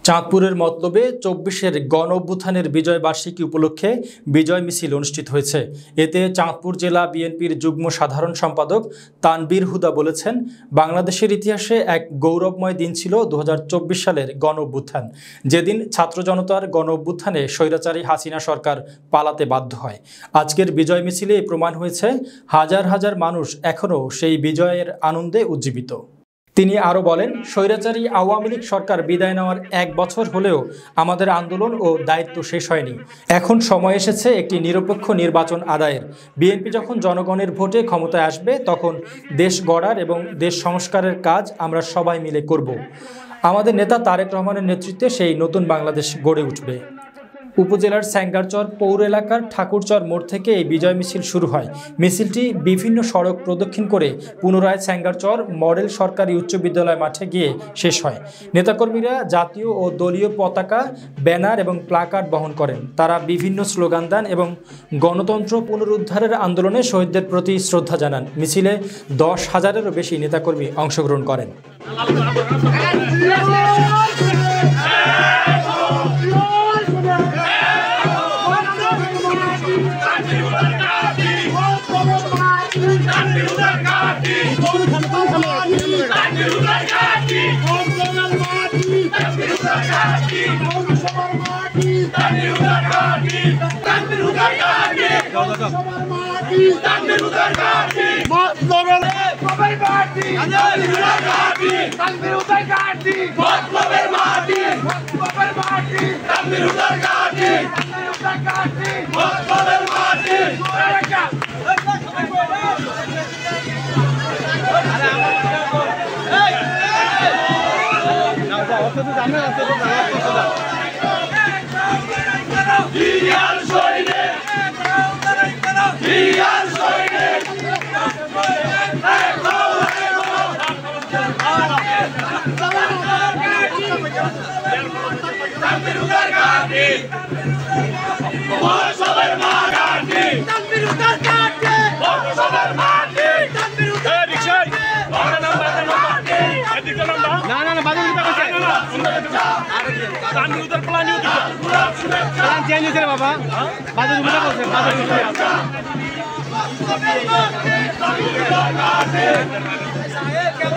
চাঁদপুরের মতলবে ২৪-এর গণ অভ্যুত্থানের বিজয় বার্ষিকী উপলক্ষে বিজয় মিছিল অনুষ্ঠিত হয়েছে। এতে চাঁদপুর জেলা বিএনপির যুগ্ম সাধারণ সম্পাদক তানবীর হুদা বলেছেন, বাংলাদেশের ইতিহাসে এক গৌরবময় দিন ছিল ২০২৪ সালের গণ অভ্যুত্থান, যেদিন ছাত্র জনতার গণ অভ্যুত্থানে স্বৈরাচারী হাসিনা সরকার পালাতে বাধ্য হয়। আজকের বিজয় মিছিলে প্রমাণ হয়েছে হাজার হাজার মানুষ এখনও সেই বিজয়ের আনন্দে উজ্জীবিত। তিনি আরও বলেন, স্বৈরাচারী আওয়ামী লীগ সরকার বিদায় নেওয়ার ১ বছর হলেও আমাদের আন্দোলন ও দায়িত্ব শেষ হয়নি। এখন সময় এসেছে একটি নিরপেক্ষ নির্বাচন আদায়ের। বিএনপি যখন জনগণের ভোটে ক্ষমতায় আসবে, তখন দেশ গড়ার এবং দেশ সংস্কারের কাজ আমরা সবাই মিলে করব। আমাদের নেতা তারেক রহমানের নেতৃত্বে সেই নতুন বাংলাদেশ গড়ে উঠবে। উপজেলার স্যাঙ্গারচর পৌর এলাকার ঠাকুরচর মোড় থেকে এই বিজয় মিছিল শুরু হয়। মিছিলটি বিভিন্ন সড়ক প্রদক্ষিণ করে পুনরায় স্যাঙ্গারচর মডেল সরকারি উচ্চ বিদ্যালয় মাঠে গিয়ে শেষ হয়। নেতাকর্মীরা জাতীয় ও দলীয় পতাকা, ব্যানার এবং প্লাকার্ড বহন করেন। তারা বিভিন্ন স্লোগান দেন এবং গণতন্ত্র পুনরুদ্ধারের আন্দোলনে শহীদদের প্রতি শ্রদ্ধা জানান। মিছিলে ১০,০০০-এরও বেশি নেতাকর্মী অংশগ্রহণ করেন।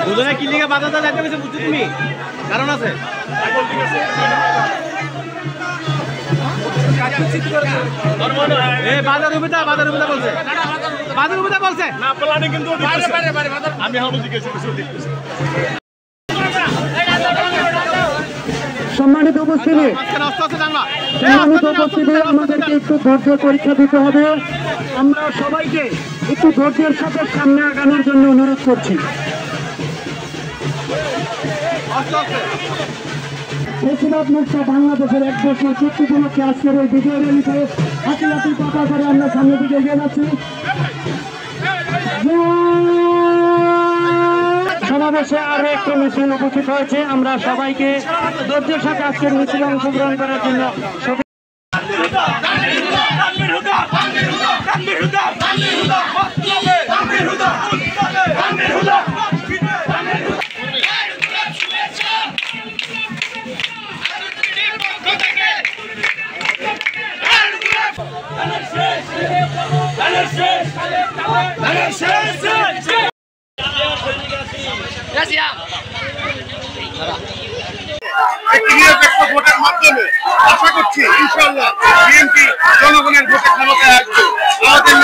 দুজনে কি লিগে বাজাতে যাইতে গেছে বুঝছো তুমি? কারণ আছে। বাজার উপরে বলছে। বাজার উপরে বলছে। না প্ল্যানে কিন্তু আমি হামু জিজ্ঞেস করছি। সম্মানিত উপস্থিতি, আমাদেরকে একটু ধৈর্যের পরীক্ষা দিতে হবে। আমরা সবাইকে একটু ধৈর্যের সাথে সামনে আগানোর জন্য অনুরোধ করছি। বেশিরভাগ মুক্ত বাংলাদেশের ১ বছর চুক্তি উপলক্ষে আজকের এই বিজয় র্যালিতে হাতি হাতি পাতা করে আমরা সামনে দিকে এগিয়ে যাচ্ছি। সমাবেশে আরো একটি মিছিল উপস্থিত হয়েছে। আমরা সবাইকে ধৈর্যের সাথে আজকের মিছিলে অংশগ্রহণ করার জন্য ভোটের মাধ্যমে আশা করছি ইনশাআল্লাহ বিএনপি জনগণের ভোটে ক্ষমতায় আসবে। আমাদের